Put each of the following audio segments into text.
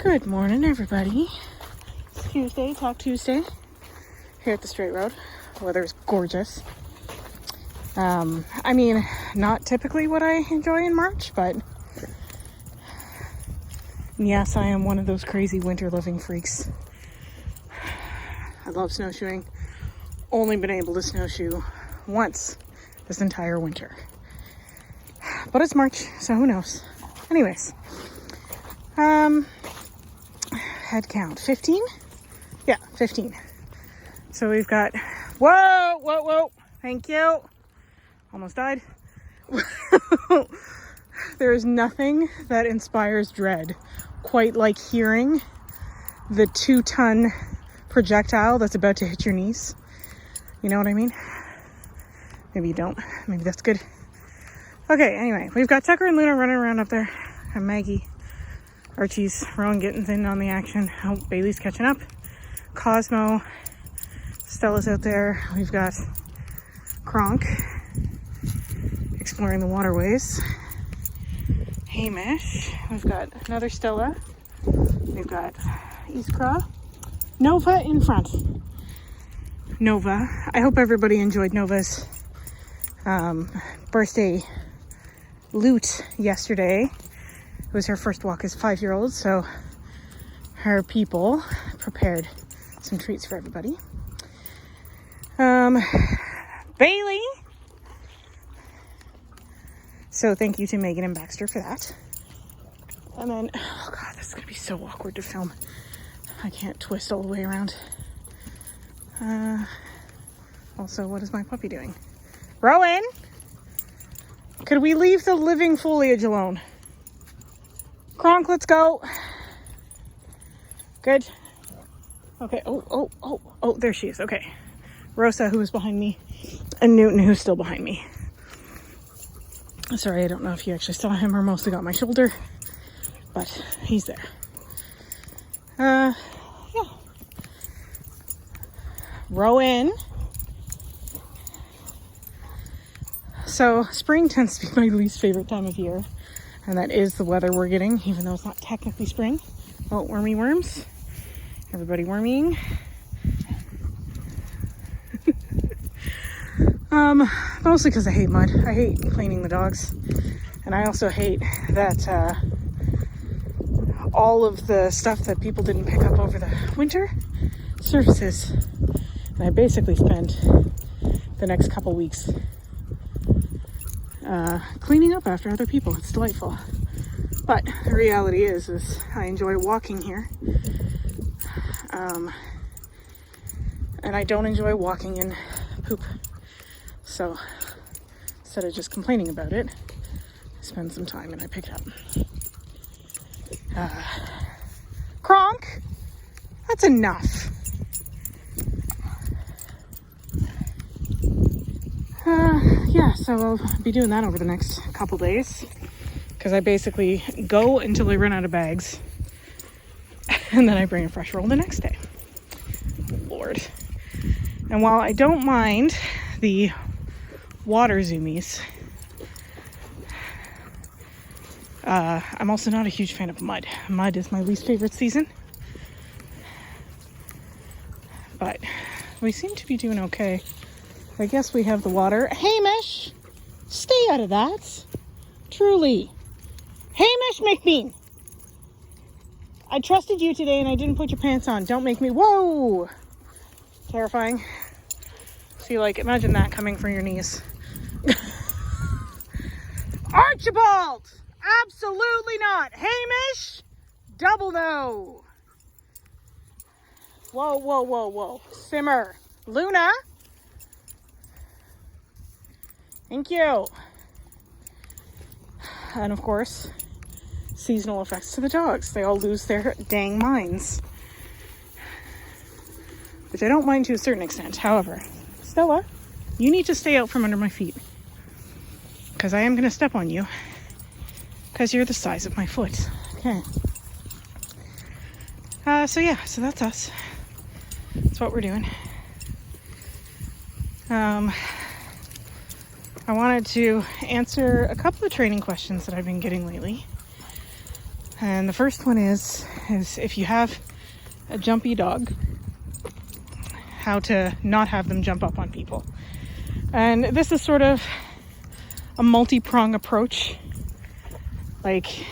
Good morning, everybody. It's Tuesday, Talk Tuesday, here at the Straight Road. The weather is gorgeous. I mean, not typically what I enjoy in March, but yes, I am one of those crazy winter-loving freaks. I love snowshoeing. Only been able to snowshoe once this entire winter. But it's March, so who knows? Anyways, head count 15? Yeah, 15. So we've got, whoa, thank you. Almost died. There is nothing that inspires dread quite like hearing the 2-ton projectile that's about to hit your knees. You know what I mean? Maybe you don't. Maybe that's good. Okay, anyway, we've got Tucker and Luna running around up there, and Maggie, Archie's, Rowan getting in on the action. Oh, Bailey's catching up. Cosmo, Stella's out there. We've got Kronk exploring the waterways. Hamish. We've got another Stella. We've got Iskra. Nova in front. Nova. I hope everybody enjoyed Nova's birthday loot yesterday. It was her first walk as a 5-year-old, so her people prepared some treats for everybody. Bailey. So thank you to Megan and Baxter for that. And then, oh God, this is gonna be so awkward to film. I can't twist all the way around. Also, what is my puppy doing? Rowan, could we leave the living foliage alone? Kronk, let's go. Good. Okay. Oh, there she is. Okay. Rosa, who was behind me, and Newton, who's still behind me. Sorry, I don't know if you actually saw him or mostly got my shoulder, but he's there. Yeah. Rowan. So spring tends to be my least favorite time of year, and that is the weather we're getting, even though it's not technically spring. Oh, wormy worms. Everybody wormying. Mostly because I hate mud. I hate cleaning the dogs. And I also hate that all of the stuff that people didn't pick up over the winter surfaces. And I basically spent the next couple weeks cleaning up after other people. It's delightful. But the reality is I enjoy walking here. And I don't enjoy walking in poop. So instead of just complaining about it, I spend some time and I pick it up. Kronk, that's enough. Yeah, so I'll be doing that over the next couple days. Because I basically go until I run out of bags. And then I bring a fresh roll the next day. Lord. And while I don't mind the water zoomies, I'm also not a huge fan of mud. Mud is my least favorite season. But we seem to be doing okay. I guess we have the water. Hamish! Stay out of that. Truly. Hamish McBean! I trusted you today and I didn't put your pants on. Don't make me... Whoa! Terrifying. See, like, imagine that coming from your knees. Archibald! Absolutely not! Hamish! Double no! Whoa. Simmer. Luna! Thank you. And of course, seasonal effects to the dogs. They all lose their dang minds. Which I don't mind to a certain extent. However, Stella, you need to stay out from under my feet. Because I am going to step on you. Because you're the size of my foot. Okay. So that's us. That's what we're doing. I wanted to answer a couple of training questions that I've been getting lately. And the first one is if you have a jumpy dog, how to not have them jump up on people. And this is sort of a multi-prong approach. Like,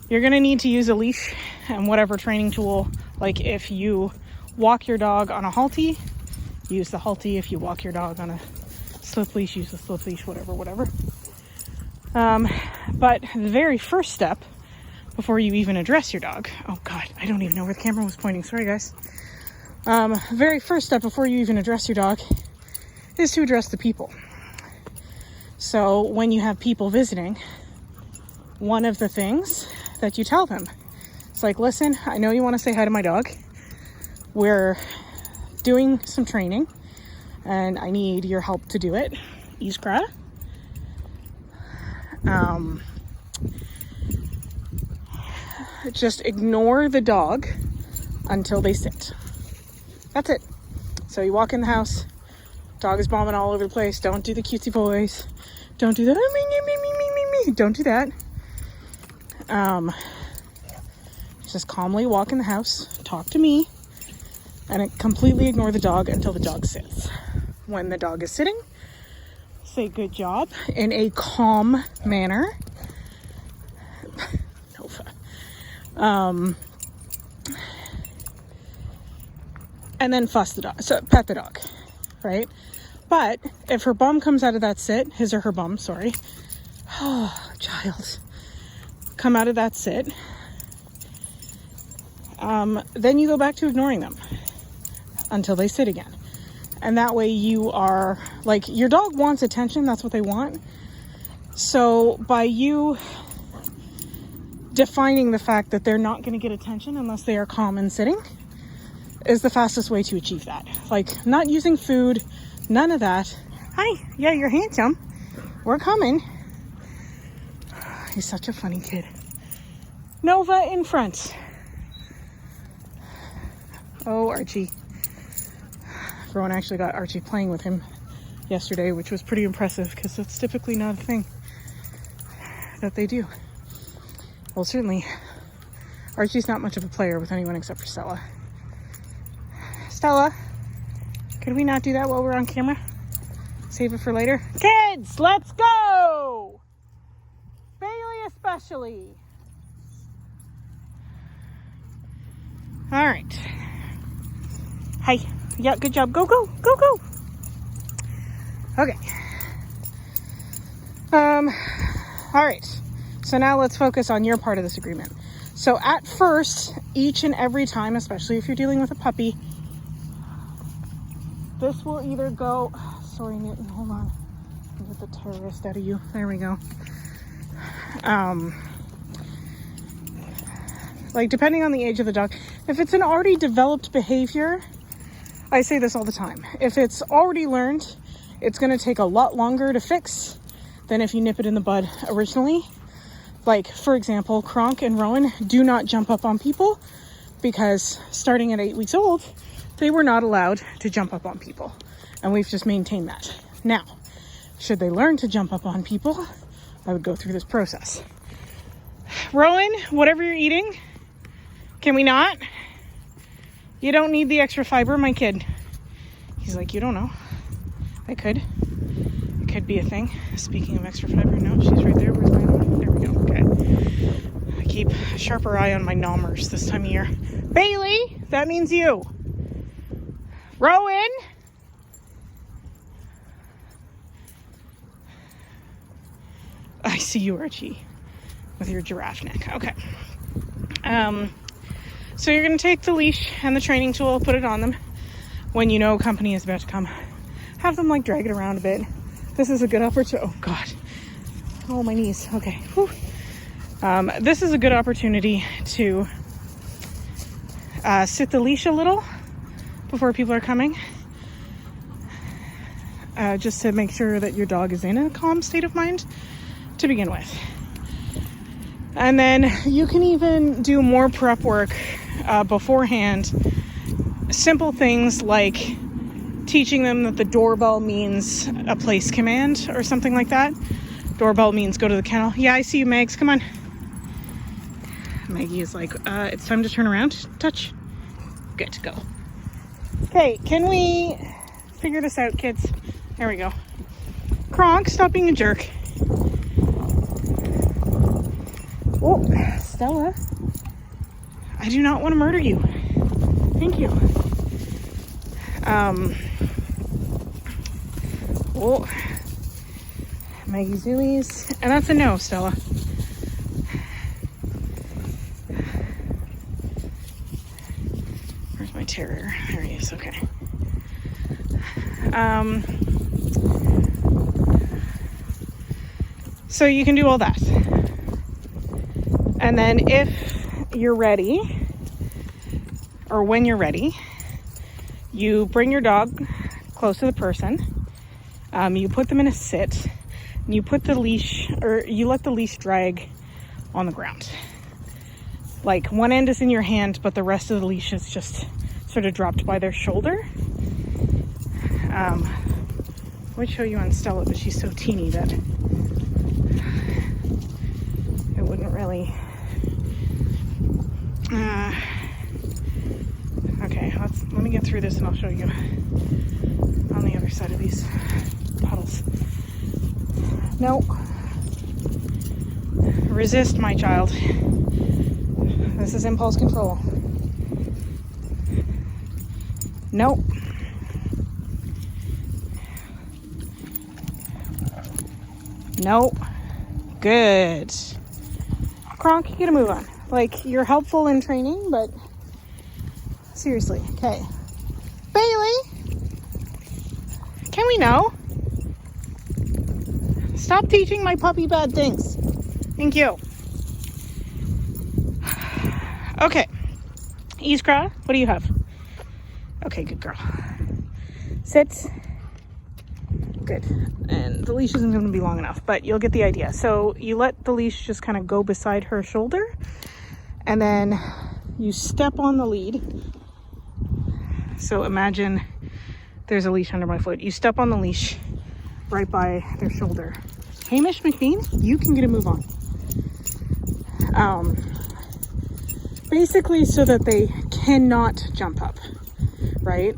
you're gonna need to use a leash and whatever training tool. Like, if you walk your dog on a halty, use the halty. If you walk your dog on a slip leash, use the slip leash, whatever. But the very first step before you even address your dog, oh God, I don't even know where the camera was pointing. Sorry, guys. Very first step before you even address your dog is to address the people. So when you have people visiting, one of the things that you tell them, it's like, listen, I know you want to say hi to my dog. We're doing some training and I need your help to do it. Iskra. Just ignore the dog until they sit. That's it. So you walk in the house, dog is bombing all over the place. Don't do the cutesy voice. Don't do that. Don't do that. Just calmly walk in the house, talk to me, and completely ignore the dog until the dog sits. When the dog is sitting, say good job in a calm manner. And then fuss the dog, so pet the dog, right? But if her bum comes out of that sit, his or her bum, sorry. Oh, child. Come out of that sit. Then you go back to ignoring them until they sit again. And that way you are, like, your dog wants attention. That's what they want. So by you defining the fact that they're not going to get attention unless they are calm and sitting is the fastest way to achieve that. Like, not using food, none of that. Hi, yeah, you're handsome. We're coming. He's such a funny kid. Nova in front. Oh, Archie. Rowan actually got Archie playing with him yesterday, which was pretty impressive because that's typically not a thing that they do. Well, certainly, Archie's not much of a player with anyone except for Stella. Stella, could we not do that while we're on camera? Save it for later. Kids, let's go! Bailey especially. All right. Hi. Yeah, good job. Go, go, go, go. Okay. All right. So now let's focus on your part of this agreement. So at first, each and every time, especially if you're dealing with a puppy, this will either go, sorry, Newton, hold on. Get the terrorist out of you. There we go. Like, depending on the age of the dog, if it's an already developed behavior, I say this all the time. If it's already learned, it's going to take a lot longer to fix than if you nip it in the bud originally. Like, for example, Kronk and Rowan do not jump up on people because starting at 8 weeks old, they were not allowed to jump up on people. And we've just maintained that. Now, should they learn to jump up on people, I would go through this process. Rowan, whatever you're eating, can we not? You don't need the extra fiber, my kid. He's like, you don't know. I could. It could be a thing. Speaking of extra fiber, no, she's right there. Where's my other one? There we go. Okay. I keep a sharper eye on my nommers this time of year. Bailey, that means you. Rowan. I see you, Archie, with your giraffe neck. Okay. So you're going to take the leash and the training tool, put it on them when you know company is about to come. Have them, like, drag it around a bit. This is a good opportunity. Oh, God. Oh, my knees. Okay. Whew. This is a good opportunity to sit the leash a little before people are coming. Just to make sure that your dog is in a calm state of mind to begin with. And then you can even do more prep work beforehand. Simple things like teaching them that the doorbell means a place command or something like that. Doorbell means go to the kennel. Yeah, I see you, Megs. Come on. Maggie is like, it's time to turn around. Touch. Good, go. Okay, can we figure this out, kids? There we go. Kronk, stop being a jerk. Oh, Stella. I do not want to murder you. Thank you. Oh, Maggie Zoomies. And that's a no, Stella. Where's my terrier? There he is, okay. So you can do all that. And then if you're ready, or when you're ready, you bring your dog close to the person. You put them in a sit, and you put the leash, or you let the leash drag on the ground. Like one end is in your hand, but the rest of the leash is just sort of dropped by their shoulder. I would show you on Stella, but she's so teeny that it wouldn't really. Okay, let me get through this and I'll show you on the other side of these puddles. No. Resist, my child. This is impulse control. Nope. Nope. Good. Kronk, you gotta move on. Like, you're helpful in training, but seriously. Okay. Bailey! Can we know? Stop teaching my puppy bad things. Thank you. Okay. Iskra, what do you have? Okay, good girl. Sit. Good. And the leash isn't going to be long enough, but you'll get the idea. So you let the leash just kind of go beside her shoulder, and then you step on the lead. So imagine there's a leash under my foot. You step on the leash right by their shoulder. Hamish McBean, you can get a move on. Basically so that they cannot jump up, right?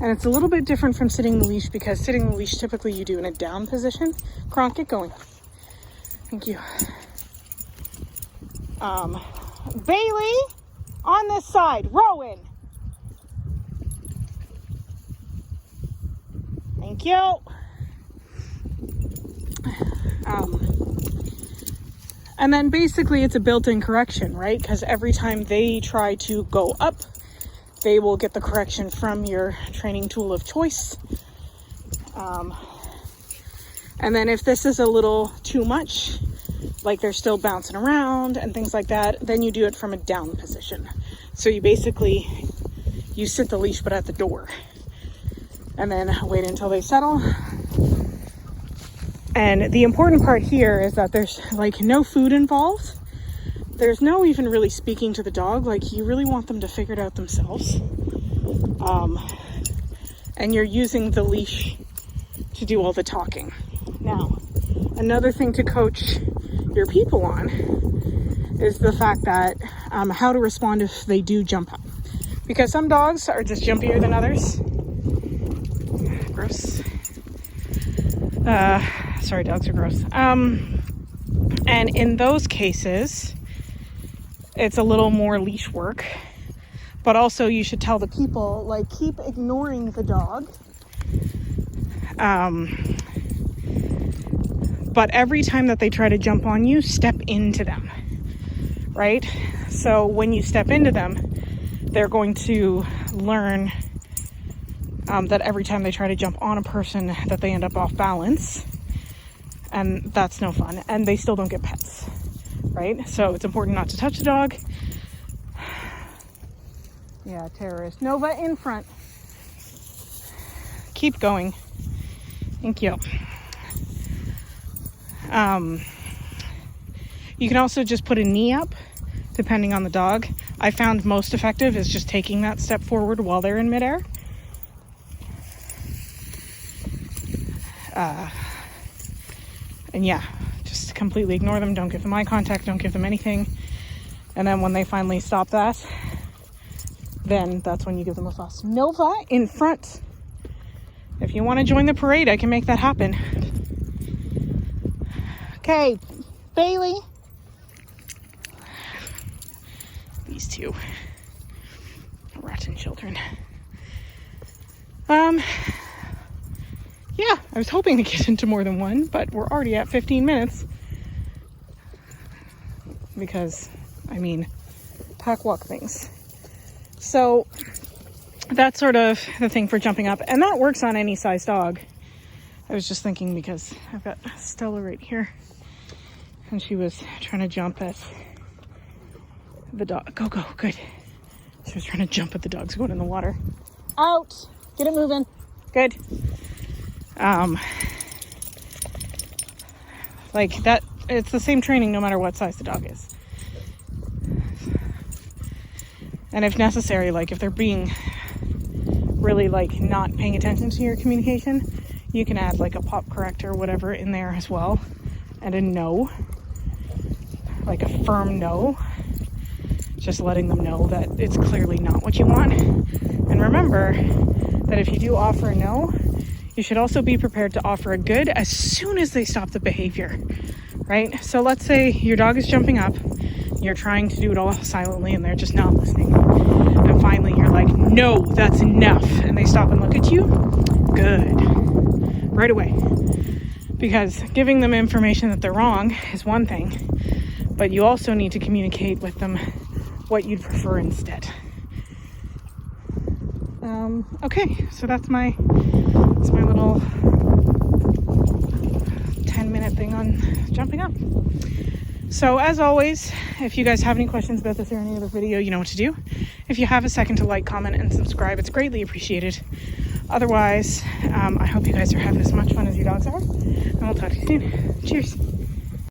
And it's a little bit different from sitting the leash, because sitting the leash typically you do in a down position. Kronk, get going. Thank you. Bailey, on this side. Rowan. Thank you. And then basically it's a built-in correction, right? Because every time they try to go up, they will get the correction from your training tool of choice. And then if this is a little too much, like they're still bouncing around and things like that, then you do it from a down position. So you basically, you sit the leash but at the door, and then wait until they settle. And the important part here is that there's like no food involved. There's no even really speaking to the dog. Like, you really want them to figure it out themselves. And you're using the leash to do all the talking. Now, another thing to coach your people on is the fact that how to respond if they do jump up. Because some dogs are just jumpier than others. Gross. Sorry, dogs are gross. And in those cases, it's a little more leash work. But also you should tell the people, like, keep ignoring the dog. But every time that they try to jump on you, step into them, right? So when you step into them, they're going to learn that every time they try to jump on a person, that they end up off balance. And that's no fun. And they still don't get pets, right? So it's important not to touch the dog. Yeah, terrorist. Nova in front. Keep going. Thank you. You can also just put a knee up, depending on the dog. I found most effective is just taking that step forward while they're in midair. And yeah, just completely ignore them. Don't give them eye contact. Don't give them anything. And then when they finally stop that, then that's when you give them a fuss. Nova in front. If you want to join the parade, I can make that happen. Okay, Bailey. These two rotten children. Yeah, I was hoping to get into more than one, but we're already at 15 minutes. Because, I mean, pack walk things. So that's sort of the thing for jumping up, and that works on any size dog. I was just thinking because I've got Stella right here, and she was trying to jump at the dog. Go, good. She was trying to jump at the dogs going in the water. Out! Get it moving. Good. Like that, it's the same training no matter what size the dog is. And if necessary, like if they're being really like not paying attention to your communication, you can add like a pop corrector or whatever in there as well. And a no, like a firm no, just letting them know that it's clearly not what you want. And remember that if you do offer a no, you should also be prepared to offer a good as soon as they stop the behavior, right? So let's say your dog is jumping up, you're trying to do it all silently and they're just not listening. And finally you're like, no, that's enough. And they stop and look at you. Good. Right away. Because giving them information that they're wrong is one thing, but you also need to communicate with them what you'd prefer instead. Okay, so that's my little 10-minute thing on jumping up. So as always, if you guys have any questions about this or any other video, you know what to do. If you have a second to like, comment, and subscribe, it's greatly appreciated. Otherwise, I hope you guys are having as much fun as your dogs are, and we'll talk to you soon. Cheers.